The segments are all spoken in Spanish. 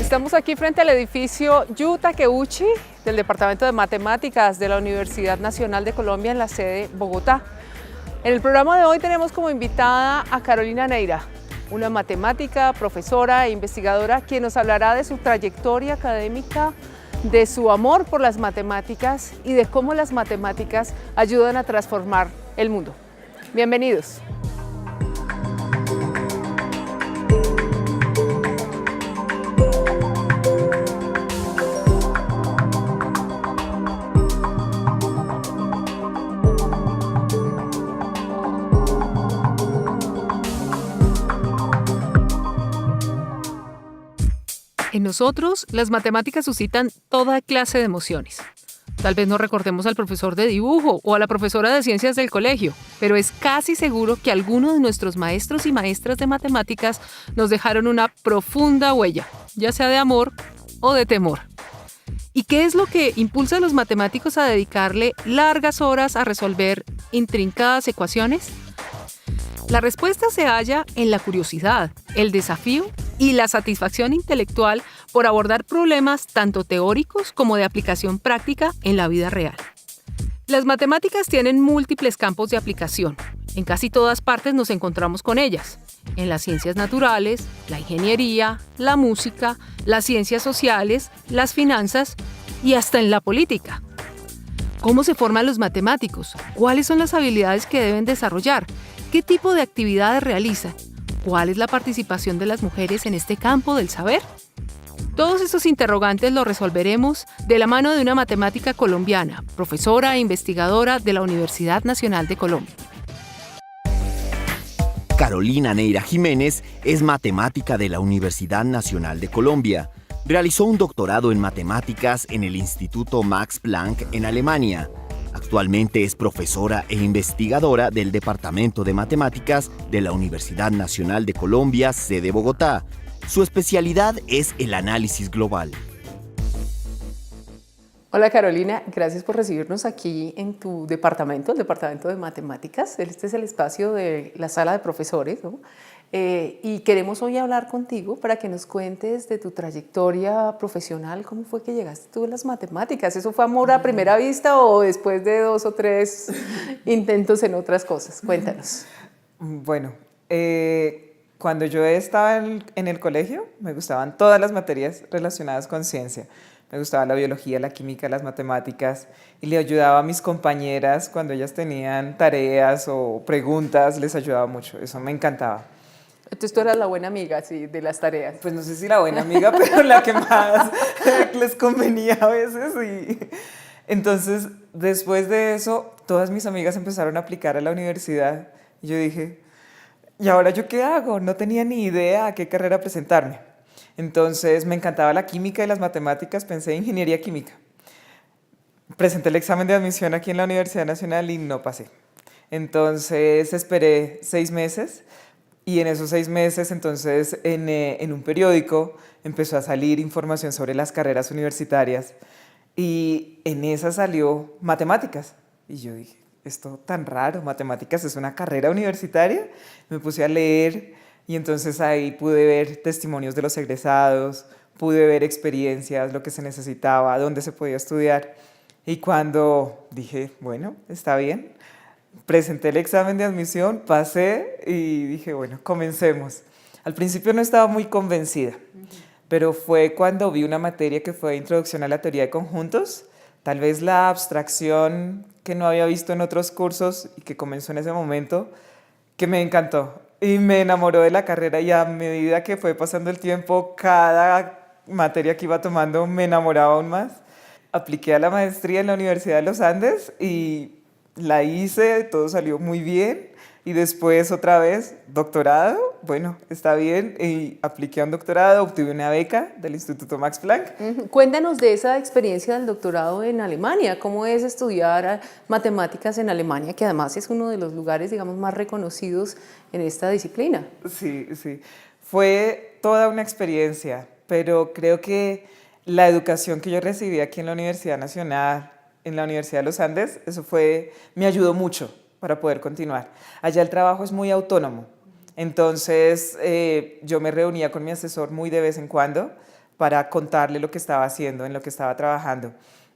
Estamos aquí frente al edificio Yu Takeuchi del Departamento de Matemáticas de la Universidad Nacional de Colombia en la sede Bogotá. En el programa de hoy tenemos como invitada a Carolina Neira, una matemática, profesora e investigadora, quien nos hablará de su trayectoria académica, de su amor por las matemáticas y de cómo las matemáticas ayudan a transformar el mundo. Bienvenidos. En nosotros, las matemáticas suscitan toda clase de emociones. Tal vez no recordemos al profesor de dibujo o a la profesora de ciencias del colegio, pero es casi seguro que algunos de nuestros maestros y maestras de matemáticas nos dejaron una profunda huella, ya sea de amor o de temor. ¿Y qué es lo que impulsa a los matemáticos a dedicarle largas horas a resolver intrincadas ecuaciones? La respuesta se halla en la curiosidad, el desafío y la satisfacción intelectual por abordar problemas tanto teóricos como de aplicación práctica en la vida real. Las matemáticas tienen múltiples campos de aplicación. En casi todas partes nos encontramos con ellas. En las ciencias naturales, la ingeniería, la música, las ciencias sociales, las finanzas y hasta en la política. ¿Cómo se forman los matemáticos? ¿Cuáles son las habilidades que deben desarrollar? ¿Qué tipo de actividades realizan? ¿Cuál es la participación de las mujeres en este campo del saber? Todos estos interrogantes los resolveremos de la mano de una matemática colombiana, profesora e investigadora de la Universidad Nacional de Colombia. Carolina Neira Jiménez es matemática de la Universidad Nacional de Colombia. Realizó un doctorado en matemáticas en el Instituto Max Planck en Alemania. Actualmente es profesora e investigadora del Departamento de Matemáticas de la Universidad Nacional de Colombia, sede Bogotá. Su especialidad es el análisis global. Hola Carolina, gracias por recibirnos aquí en tu departamento, el Departamento de Matemáticas. Este es el espacio de la sala de profesores, ¿no? Y queremos hoy hablar contigo para que nos cuentes de tu trayectoria profesional. ¿Cómo fue que llegaste tú a las matemáticas? ¿Eso fue amor a primera vista o después de 2 o 3 intentos en otras cosas? Cuéntanos. Bueno, cuando yo estaba en el colegio me gustaban todas las materias relacionadas con ciencia. Me gustaba la biología, la química, las matemáticas y le ayudaba a mis compañeras cuando ellas tenían tareas o preguntas, les ayudaba mucho, eso me encantaba. Entonces tú eras la buena amiga, sí, de las tareas. Pues no sé si la buena amiga, pero la que más les convenía a veces. Y entonces, después de eso, todas mis amigas empezaron a aplicar a la universidad. Y yo dije, ¿y ahora yo qué hago? No tenía ni idea a qué carrera presentarme. Entonces, me encantaba la química y las matemáticas, pensé en ingeniería química. Presenté el examen de admisión aquí en la Universidad Nacional y no pasé. Entonces, esperé 6 meses. Y en esos 6 meses, entonces, en un periódico empezó a salir información sobre las carreras universitarias y en esa salió matemáticas. Y yo dije, esto tan raro, matemáticas es una carrera universitaria. Me puse a leer y entonces ahí pude ver testimonios de los egresados, pude ver experiencias, lo que se necesitaba, dónde se podía estudiar. Y cuando dije, bueno, está bien, presenté el examen de admisión, pasé y dije, bueno, comencemos. Al principio no estaba muy convencida, pero fue cuando vi una materia que fue Introducción a la Teoría de Conjuntos, tal vez la abstracción que no había visto en otros cursos y que comenzó en ese momento, que me encantó y me enamoró de la carrera y a medida que fue pasando el tiempo, cada materia que iba tomando me enamoraba aún más. Apliqué a la maestría en la Universidad de los Andes y la hice, todo salió muy bien y después otra vez doctorado, bueno, está bien, y apliqué a un doctorado, obtuve una beca del Instituto Max Planck. Cuéntanos de esa experiencia del doctorado en Alemania, ¿cómo es estudiar matemáticas en Alemania, que además es uno de los lugares, digamos, más reconocidos en esta disciplina? Sí, sí, fue toda una experiencia, pero creo que la educación que yo recibí aquí en la Universidad Nacional, en la Universidad de los Andes, me ayudó mucho para poder continuar. Allá el trabajo es muy autónomo, entonces yo me reunía con mi asesor muy de vez en cuando para contarle lo que estaba haciendo, en lo que estaba trabajando.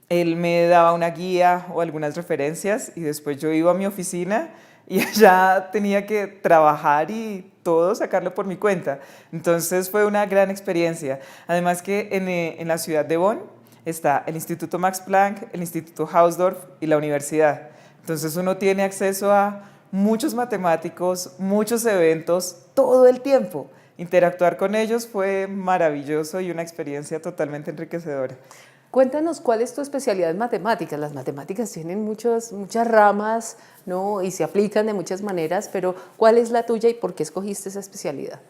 Él me daba una guía o algunas referencias y después yo iba a mi oficina y allá tenía que trabajar y todo sacarlo por mi cuenta. Entonces fue una gran experiencia. Además que en la ciudad de Bonn está el Instituto Max Planck, el Instituto Hausdorff y la universidad. Entonces uno tiene acceso a muchos matemáticos, muchos eventos, todo el tiempo. Interactuar con ellos fue maravilloso y una experiencia totalmente enriquecedora. Cuéntanos cuál es tu especialidad en matemáticas. Las matemáticas tienen muchas ramas, ¿no? Y se aplican de muchas maneras, pero ¿cuál es la tuya y por qué escogiste esa especialidad?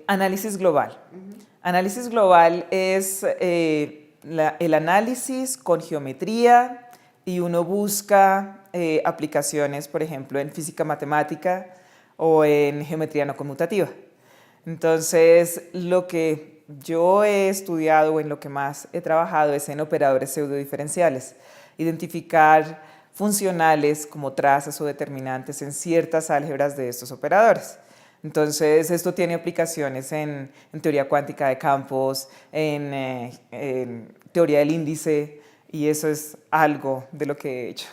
Análisis global. Análisis global es el análisis con geometría y uno busca aplicaciones, por ejemplo, en física matemática o en geometría no conmutativa. Entonces, lo que yo he estudiado o en lo que más he trabajado es en operadores pseudodiferenciales, identificar funcionales como trazas o determinantes en ciertas álgebras de estos operadores. Entonces, esto tiene aplicaciones en teoría cuántica de campos, en teoría del índice, y eso es algo de lo que he hecho.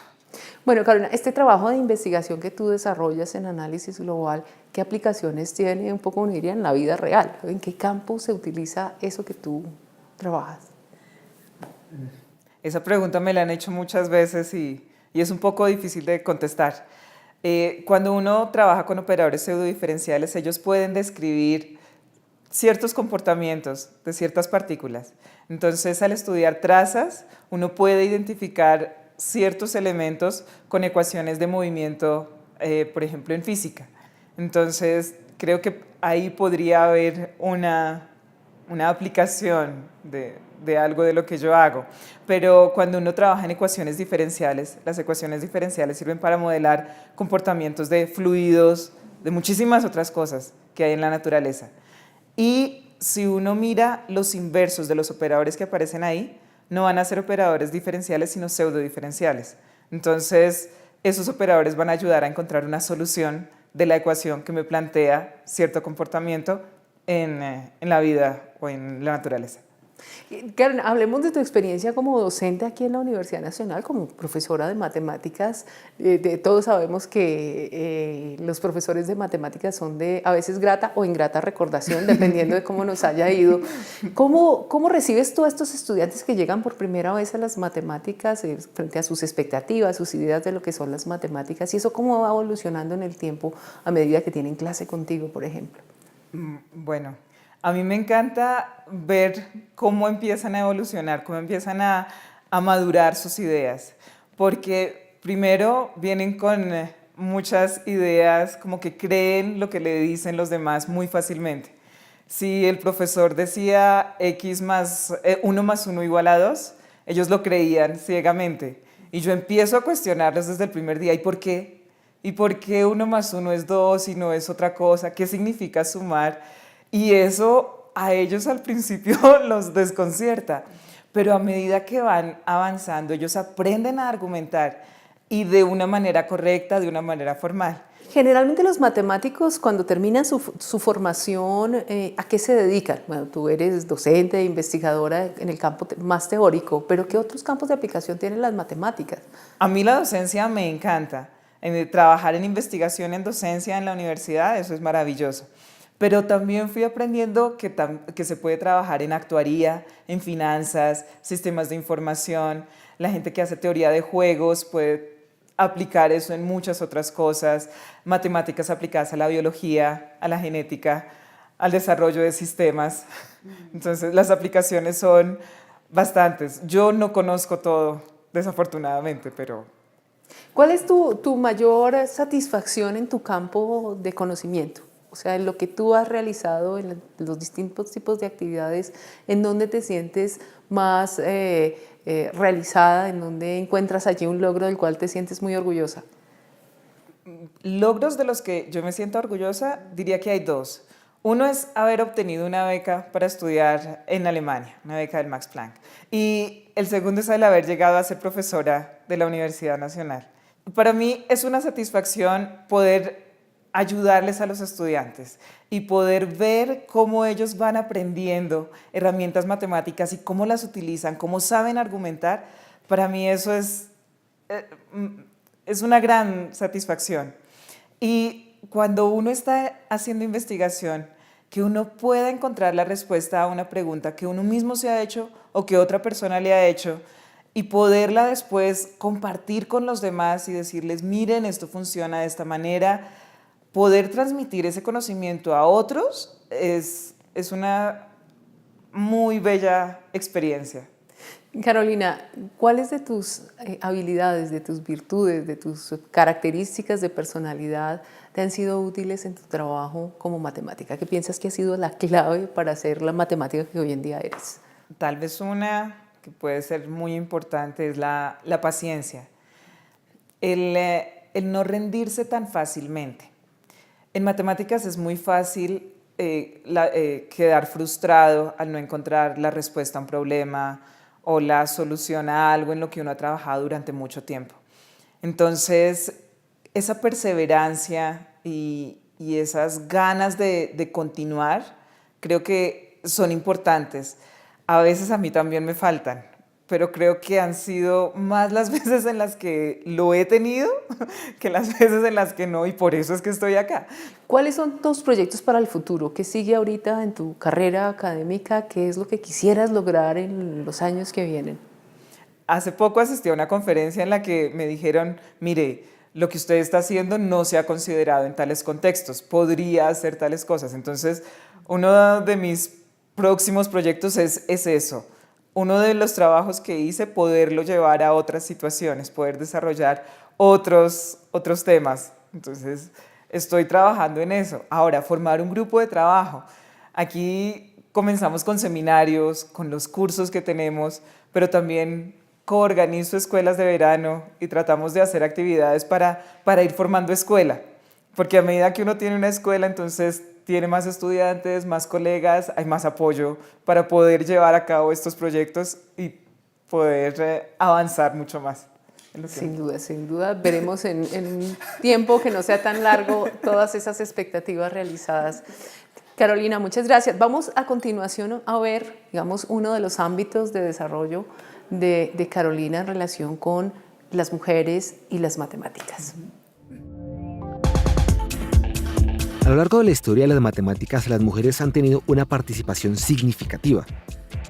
Bueno, Carolina, este trabajo de investigación que tú desarrollas en análisis global, ¿qué aplicaciones tiene un poco, uno diría, en la vida real? ¿En qué campo se utiliza eso que tú trabajas? Esa pregunta me la han hecho muchas veces y es un poco difícil de contestar. Cuando uno trabaja con operadores pseudodiferenciales, ellos pueden describir ciertos comportamientos de ciertas partículas. Entonces, al estudiar trazas, uno puede identificar ciertos elementos con ecuaciones de movimiento, por ejemplo, en física. Entonces, creo que ahí podría haber una aplicación de algo de lo que yo hago. Pero cuando uno trabaja en ecuaciones diferenciales, las ecuaciones diferenciales sirven para modelar comportamientos de fluidos, de muchísimas otras cosas que hay en la naturaleza. Y si uno mira los inversos de los operadores que aparecen ahí, no van a ser operadores diferenciales, sino pseudodiferenciales. Entonces, esos operadores van a ayudar a encontrar una solución de la ecuación que me plantea cierto comportamiento en la vida o en la naturaleza. Karen, hablemos de tu experiencia como docente aquí en la Universidad Nacional, como profesora de matemáticas. Todos sabemos que los profesores de matemáticas son de a veces grata o ingrata recordación, dependiendo de cómo nos haya ido. ¿Cómo recibes tú a estos estudiantes que llegan por primera vez a las matemáticas frente a sus expectativas, sus ideas de lo que son las matemáticas? ¿Y eso cómo va evolucionando en el tiempo a medida que tienen clase contigo, por ejemplo? Bueno, a mí me encanta ver cómo empiezan a evolucionar, cómo empiezan a madurar sus ideas, porque primero vienen con muchas ideas, como que creen lo que le dicen los demás muy fácilmente. Si el profesor decía x más 1 más 1 igual a 2, ellos lo creían ciegamente. Y yo empiezo a cuestionarlos desde el primer día, ¿y por qué? ¿Y por qué 1 más 1 es 2 y no es otra cosa? ¿Qué significa sumar? Y eso a ellos al principio los desconcierta, pero a medida que van avanzando, ellos aprenden a argumentar y de una manera correcta, de una manera formal. Generalmente los matemáticos cuando terminan su formación, ¿a qué se dedican? Bueno, tú eres docente, investigadora en el campo más teórico, pero ¿qué otros campos de aplicación tienen las matemáticas? A mí la docencia me encanta. Trabajar en investigación en docencia en la universidad, eso es maravilloso. Pero también fui aprendiendo que se puede trabajar en actuaría, en finanzas, sistemas de información. La gente que hace teoría de juegos puede aplicar eso en muchas otras cosas. Matemáticas aplicadas a la biología, a la genética, al desarrollo de sistemas. Entonces, las aplicaciones son bastantes. Yo no conozco todo, desafortunadamente, pero... ¿Cuál es tu mayor satisfacción en tu campo de conocimiento? O sea, en lo que tú has realizado en los distintos tipos de actividades, ¿en dónde te sientes más realizada? ¿En dónde encuentras allí un logro del cual te sientes muy orgullosa? Logros de los que yo me siento orgullosa, diría que hay dos. Uno es haber obtenido una beca para estudiar en Alemania, una beca del Max Planck. Y el segundo es el haber llegado a ser profesora de la Universidad Nacional. Para mí es una satisfacción poder ayudarles a los estudiantes y poder ver cómo ellos van aprendiendo herramientas matemáticas y cómo las utilizan, cómo saben argumentar, para mí eso es una gran satisfacción. Y cuando uno está haciendo investigación, que uno pueda encontrar la respuesta a una pregunta que uno mismo se ha hecho o que otra persona le ha hecho y poderla después compartir con los demás y decirles, miren, esto funciona de esta manera, poder transmitir ese conocimiento a otros es una muy bella experiencia. Carolina, ¿cuáles de tus habilidades, de tus virtudes, de tus características de personalidad te han sido útiles en tu trabajo como matemática? ¿Qué piensas que ha sido la clave para ser la matemática que hoy en día eres? Tal vez una que puede ser muy importante es la paciencia, el no rendirse tan fácilmente. En matemáticas es muy fácil quedar frustrado al no encontrar la respuesta a un problema o la solución a algo en lo que uno ha trabajado durante mucho tiempo. Entonces, esa perseverancia y esas ganas de continuar creo que son importantes. A veces a mí también me faltan, pero creo que han sido más las veces en las que lo he tenido que las veces en las que no, y por eso es que estoy acá. ¿Cuáles son tus proyectos para el futuro? ¿Qué sigue ahorita en tu carrera académica? ¿Qué es lo que quisieras lograr en los años que vienen? Hace poco asistí a una conferencia en la que me dijeron, mire, lo que usted está haciendo no se ha considerado en tales contextos, podría hacer tales cosas. Entonces, uno de mis próximos proyectos es eso. Uno de los trabajos que hice, poderlo llevar a otras situaciones, poder desarrollar otros temas. Entonces, estoy trabajando en eso. Ahora, formar un grupo de trabajo. Aquí comenzamos con seminarios, con los cursos que tenemos, pero también coorganizo escuelas de verano y tratamos de hacer actividades para ir formando escuela. Porque a medida que uno tiene una escuela, entonces tiene más estudiantes, más colegas, hay más apoyo para poder llevar a cabo estos proyectos y poder avanzar mucho más. Sin duda, sin duda. Veremos en un tiempo que no sea tan largo todas esas expectativas realizadas. Carolina, muchas gracias. Vamos a continuación a ver, digamos, uno de los ámbitos de desarrollo de Carolina en relación con las mujeres y las matemáticas. A lo largo de la historia de las matemáticas, las mujeres han tenido una participación significativa.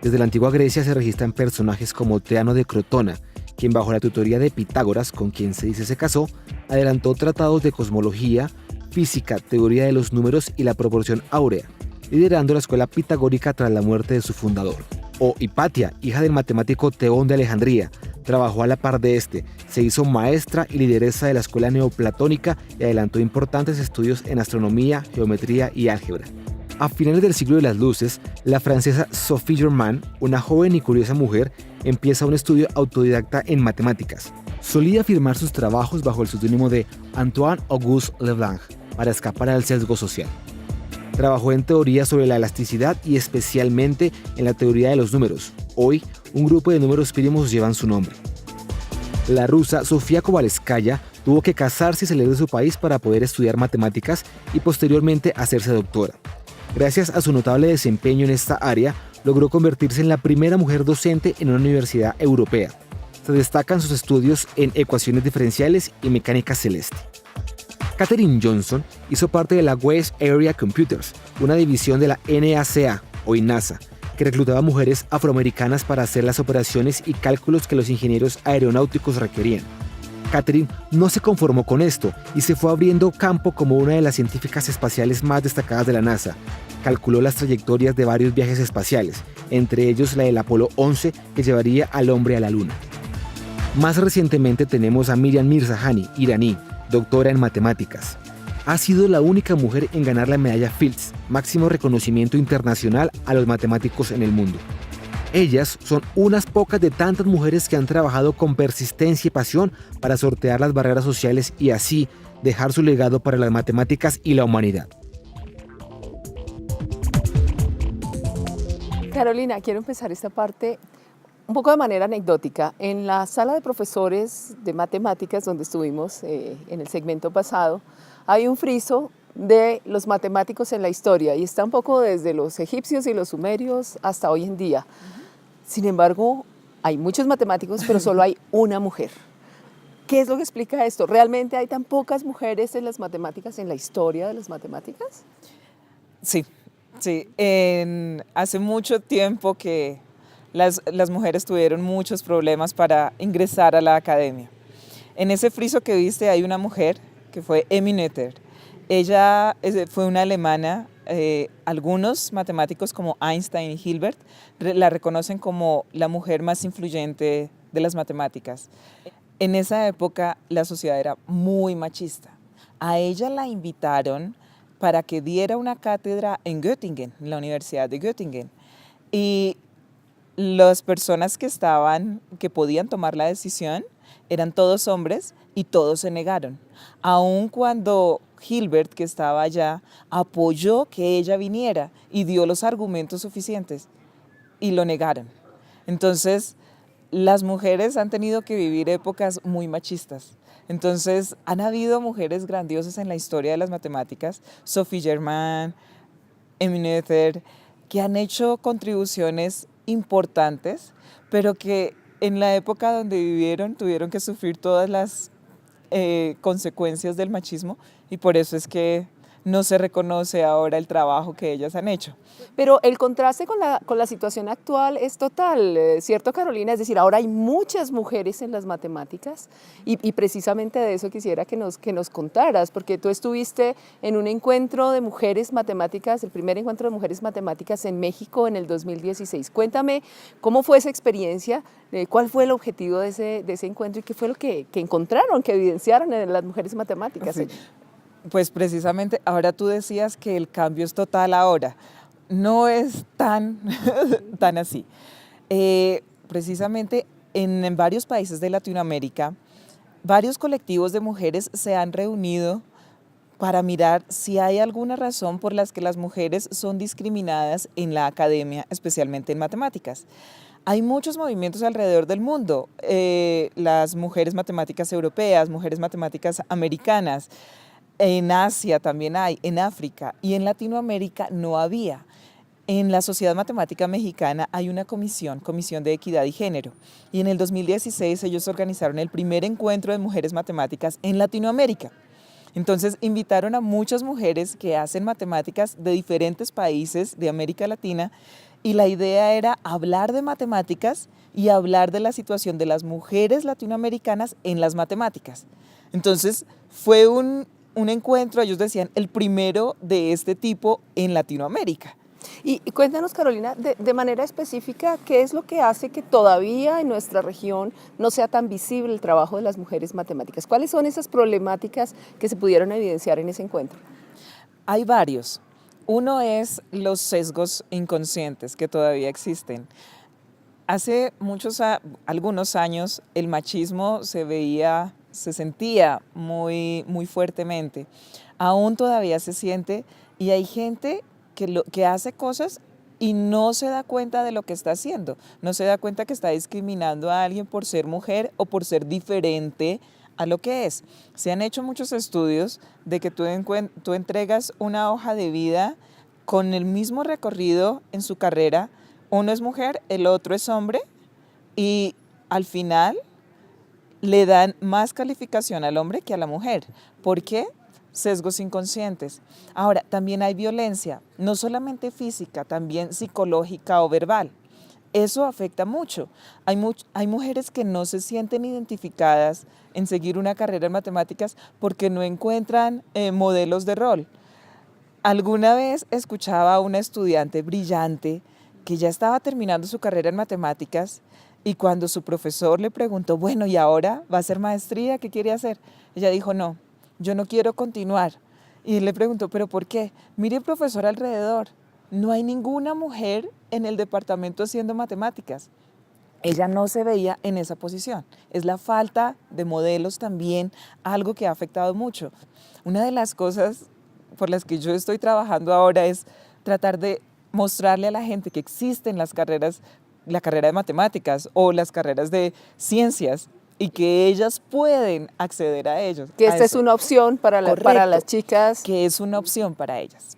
Desde la antigua Grecia se registran personajes como Teano de Crotona, quien bajo la tutoría de Pitágoras, con quien se dice se casó, adelantó tratados de cosmología, física, teoría de los números y la proporción áurea, liderando la escuela pitagórica tras la muerte de su fundador. O Hipatia, hija del matemático Teón de Alejandría, trabajó a la par de este, se hizo maestra y lideresa de la escuela neoplatónica y adelantó importantes estudios en astronomía, geometría y álgebra. A finales del siglo de las luces, la francesa Sophie Germain, una joven y curiosa mujer, empieza un estudio autodidacta en matemáticas. Solía firmar sus trabajos bajo el seudónimo de Antoine-Auguste Leblanc para escapar al sesgo social. Trabajó en teoría sobre la elasticidad y especialmente en la teoría de los números. Hoy, un grupo de números primos llevan su nombre. La rusa Sofía Kovalevskaya tuvo que casarse y salir de su país para poder estudiar matemáticas y posteriormente hacerse doctora. Gracias a su notable desempeño en esta área, logró convertirse en la primera mujer docente en una universidad europea. Se destacan sus estudios en ecuaciones diferenciales y mecánica celeste. Katherine Johnson hizo parte de la West Area Computers, una división de la NACA, hoy NASA, que reclutaba mujeres afroamericanas para hacer las operaciones y cálculos que los ingenieros aeronáuticos requerían. Katherine no se conformó con esto y se fue abriendo campo como una de las científicas espaciales más destacadas de la NASA. Calculó las trayectorias de varios viajes espaciales, entre ellos la del Apolo 11, que llevaría al hombre a la Luna. Más recientemente tenemos a Miriam Mirzahani, iraní, doctora en matemáticas. Ha sido la única mujer en ganar la medalla Fields, máximo reconocimiento internacional a los matemáticos en el mundo. Ellas son unas pocas de tantas mujeres que han trabajado con persistencia y pasión para sortear las barreras sociales y así dejar su legado para las matemáticas y la humanidad. Carolina, quiero empezar esta parte un poco de manera anecdótica. En la sala de profesores de matemáticas donde estuvimos en el segmento pasado, hay un friso de los matemáticos en la historia y está un poco desde los egipcios y los sumerios hasta hoy en día. Sin embargo, hay muchos matemáticos, pero solo hay una mujer. ¿Qué es lo que explica esto? ¿Realmente hay tan pocas mujeres en las matemáticas, en la historia de las matemáticas? Sí, sí. Hace mucho tiempo que las mujeres tuvieron muchos problemas para ingresar a la academia. En ese friso que viste hay una mujer que fue Emmy Noether. Ella fue una alemana. Algunos matemáticos como Einstein y Hilbert la reconocen como la mujer más influyente de las matemáticas. En esa época la sociedad era muy machista. A ella la invitaron para que diera una cátedra en Göttingen, en la Universidad de Göttingen. Y las personas que podían tomar la decisión, eran todos hombres y todos se negaron. Aun cuando Hilbert, que estaba allá, apoyó que ella viniera y dio los argumentos suficientes y lo negaron. Entonces, las mujeres han tenido que vivir épocas muy machistas. Entonces, han habido mujeres grandiosas en la historia de las matemáticas, Sophie Germain, Emmy Noether, que han hecho contribuciones importantes, pero que en la época donde vivieron tuvieron que sufrir todas las consecuencias del machismo y por eso es que no se reconoce ahora el trabajo que ellas han hecho. Pero el contraste con la situación actual es total, ¿cierto, Carolina? Es decir, ahora hay muchas mujeres en las matemáticas y precisamente de eso quisiera que nos contaras, porque tú estuviste en un encuentro de mujeres matemáticas, el primer encuentro de mujeres matemáticas en México en el 2016. Cuéntame cómo fue esa experiencia, cuál fue el objetivo de ese encuentro y qué fue lo que encontraron, que evidenciaron en las mujeres matemáticas. Sí. Pues precisamente ahora tú decías que el cambio es total ahora. No es tan así. Precisamente en varios países de Latinoamérica, varios colectivos de mujeres se han reunido para mirar si hay alguna razón por las que las mujeres son discriminadas en la academia, especialmente en matemáticas. Hay muchos movimientos alrededor del mundo, las mujeres matemáticas europeas, mujeres matemáticas americanas, en Asia también hay, en África y en Latinoamérica no había. En la Sociedad Matemática Mexicana hay una comisión de equidad y género y en el 2016 ellos organizaron el primer encuentro de mujeres matemáticas en Latinoamérica. Entonces invitaron a muchas mujeres que hacen matemáticas de diferentes países de América Latina y la idea era hablar de matemáticas y hablar de la situación de las mujeres latinoamericanas en las matemáticas. Entonces fue un encuentro, ellos decían, el primero de este tipo en Latinoamérica. Y cuéntanos, Carolina, de manera específica, ¿qué es lo que hace que todavía en nuestra región no sea tan visible el trabajo de las mujeres matemáticas? ¿Cuáles son esas problemáticas que se pudieron evidenciar en ese encuentro? Hay varios. Uno es los sesgos inconscientes que todavía existen. Hace algunos años el machismo se sentía muy, muy fuertemente. Aún todavía se siente y hay gente que hace cosas y no se da cuenta de lo que está haciendo. No se da cuenta que está discriminando a alguien por ser mujer o por ser diferente a lo que es. Se han hecho muchos estudios de que tú entregas una hoja de vida con el mismo recorrido en su carrera. Uno es mujer, el otro es hombre y al final le dan más calificación al hombre que a la mujer. ¿Por qué? Sesgos inconscientes. Ahora, también hay violencia, no solamente física, también psicológica o verbal. Eso afecta mucho. Hay mujeres que no se sienten identificadas en seguir una carrera en matemáticas porque no encuentran modelos de rol. Alguna vez escuchaba a una estudiante brillante que ya estaba terminando su carrera en matemáticas y cuando su profesor le preguntó, bueno, ¿y ahora va a hacer maestría? ¿Qué quiere hacer? Ella dijo, no, yo no quiero continuar. Y le preguntó, ¿pero por qué? Mire, profesor, alrededor, no hay ninguna mujer en el departamento haciendo matemáticas. Ella no se veía en esa posición. Es la falta de modelos también algo que ha afectado mucho. Una de las cosas por las que yo estoy trabajando ahora es tratar de mostrarle a la gente que existen las carreras, la carrera de matemáticas o las carreras de ciencias y que ellas pueden acceder a ellos. Que a esta es eso. una opción para Correcto, las chicas. que es una opción para ellas.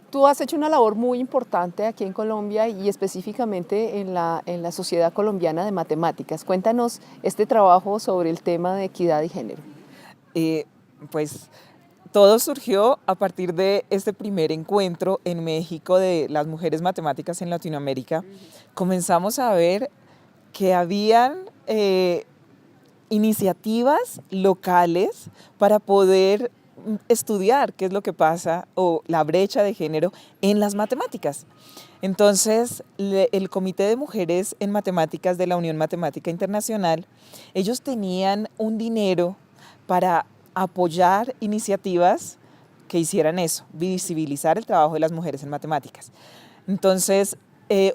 Tú has hecho una labor muy importante aquí en Colombia y específicamente en la Sociedad Colombiana de Matemáticas. Cuéntanos este trabajo sobre el tema de equidad y género. Pues todo surgió a partir de este primer encuentro en México de las mujeres matemáticas en Latinoamérica. Comenzamos a ver que habían iniciativas locales para poder estudiar qué es lo que pasa o la brecha de género en las matemáticas. Entonces, el Comité de Mujeres en Matemáticas de la Unión Matemática Internacional, ellos tenían un dinero para apoyar iniciativas que hicieran eso, visibilizar el trabajo de las mujeres en matemáticas. Entonces,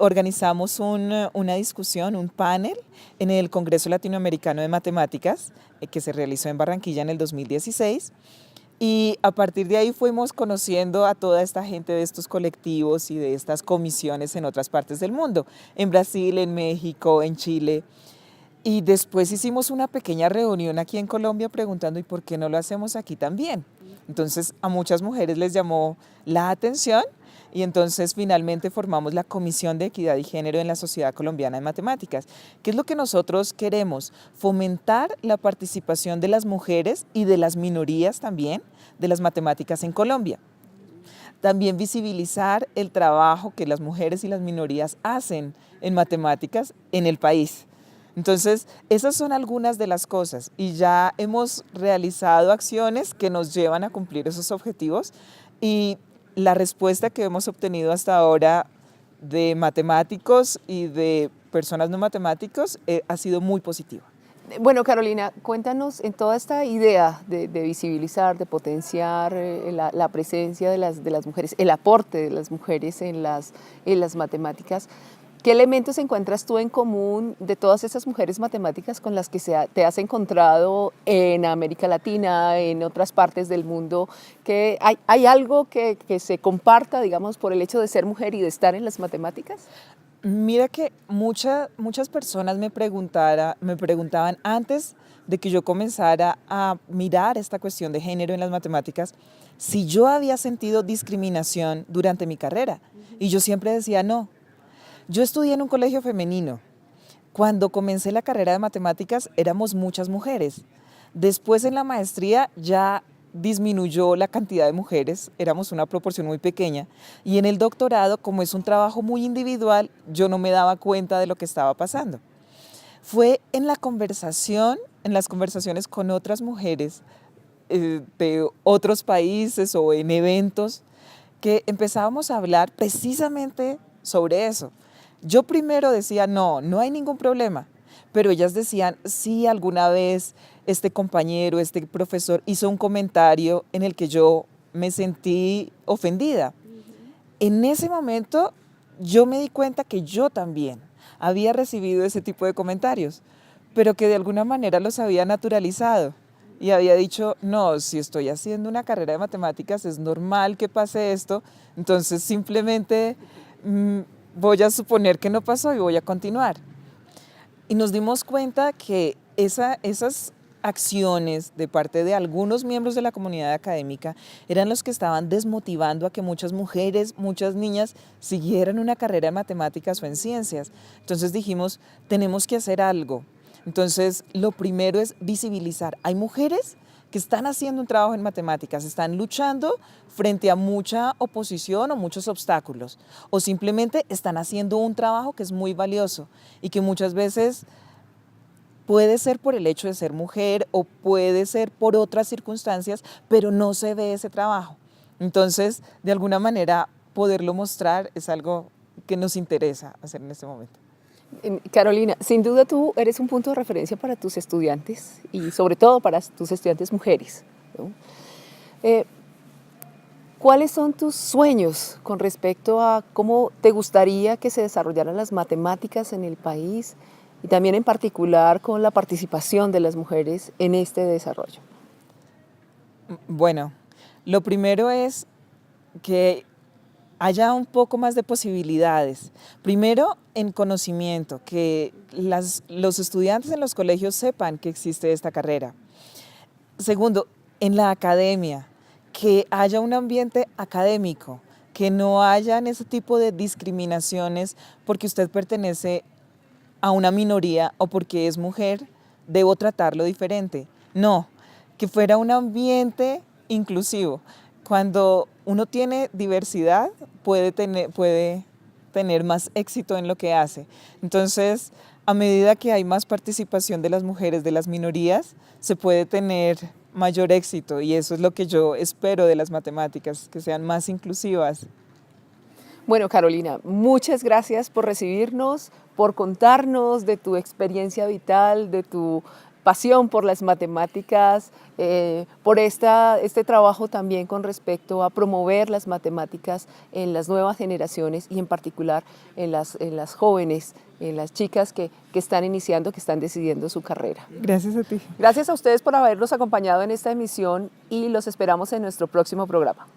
organizamos una discusión, un panel en el Congreso Latinoamericano de Matemáticas, que se realizó en Barranquilla en el 2016. Y a partir de ahí fuimos conociendo a toda esta gente de estos colectivos y de estas comisiones en otras partes del mundo, en Brasil, en México, en Chile. Y después hicimos una pequeña reunión aquí en Colombia preguntando, ¿y por qué no lo hacemos aquí también? Entonces a muchas mujeres les llamó la atención y entonces finalmente formamos la Comisión de Equidad y Género en la Sociedad Colombiana de Matemáticas. ¿Qué es lo que nosotros queremos? Fomentar la participación de las mujeres y de las minorías también de las matemáticas en Colombia. También visibilizar el trabajo que las mujeres y las minorías hacen en matemáticas en el país. Entonces, esas son algunas de las cosas y ya hemos realizado acciones que nos llevan a cumplir esos objetivos y la respuesta que hemos obtenido hasta ahora de matemáticos y de personas no matemáticos ha sido muy positiva. Bueno, Carolina, cuéntanos en toda esta idea de visibilizar, de potenciar la presencia de las mujeres, el aporte de las mujeres en las matemáticas. ¿Qué elementos encuentras tú en común de todas esas mujeres matemáticas con las que te has encontrado en América Latina, en otras partes del mundo? ¿Que hay algo que se comparta, digamos, por el hecho de ser mujer y de estar en las matemáticas? Mira que muchas personas me preguntaban antes de que yo comenzara a mirar esta cuestión de género en las matemáticas, si yo había sentido discriminación durante mi carrera. Y yo siempre decía no. Yo estudié en un colegio femenino. Cuando comencé la carrera de matemáticas éramos muchas mujeres. Después en la maestría ya disminuyó la cantidad de mujeres, éramos una proporción muy pequeña. Y en el doctorado, como es un trabajo muy individual, yo no me daba cuenta de lo que estaba pasando. Fue en la conversación, en las conversaciones con otras mujeres de otros países o en eventos, que empezábamos a hablar precisamente sobre eso. Yo primero decía, no hay ningún problema, pero ellas decían, sí, alguna vez este compañero, este profesor hizo un comentario en el que yo me sentí ofendida. En ese momento yo me di cuenta que yo también había recibido ese tipo de comentarios, pero que de alguna manera los había naturalizado y había dicho, no, si estoy haciendo una carrera de matemáticas es normal que pase esto, entonces simplemente voy a suponer que no pasó y voy a continuar. Y nos dimos cuenta que esas acciones de parte de algunos miembros de la comunidad académica eran los que estaban desmotivando a que muchas mujeres, muchas niñas siguieran una carrera de matemáticas o en ciencias. Entonces dijimos, tenemos que hacer algo. Entonces, lo primero es visibilizar. Hay mujeres que están haciendo un trabajo en matemáticas, están luchando frente a mucha oposición o muchos obstáculos, o simplemente están haciendo un trabajo que es muy valioso y que muchas veces puede ser por el hecho de ser mujer o puede ser por otras circunstancias, pero no se ve ese trabajo. Entonces, de alguna manera, poderlo mostrar es algo que nos interesa hacer en este momento. Carolina, sin duda tú eres un punto de referencia para tus estudiantes y sobre todo para tus estudiantes mujeres, ¿no? ¿Cuáles son tus sueños con respecto a cómo te gustaría que se desarrollaran las matemáticas en el país y también en particular con la participación de las mujeres en este desarrollo? Bueno, lo primero es que haya un poco más de posibilidades. Primero, en conocimiento, que los estudiantes en los colegios sepan que existe esta carrera. Segundo, en la academia, que haya un ambiente académico, que no hayan ese tipo de discriminaciones porque usted pertenece a una minoría o porque es mujer, debo tratarlo diferente. No, que fuera un ambiente inclusivo. Cuando uno tiene diversidad, puede tener más éxito en lo que hace. Entonces, a medida que hay más participación de las mujeres, de las minorías, se puede tener mayor éxito, y eso es lo que yo espero de las matemáticas, que sean más inclusivas. Bueno, Carolina, muchas gracias por recibirnos, por contarnos de tu experiencia vital, de tu pasión por las matemáticas, por este trabajo también con respecto a promover las matemáticas en las nuevas generaciones y en particular en las jóvenes, en las chicas que están iniciando, que están decidiendo su carrera. Gracias a ti. Gracias a ustedes por habernos acompañado en esta emisión y los esperamos en nuestro próximo programa.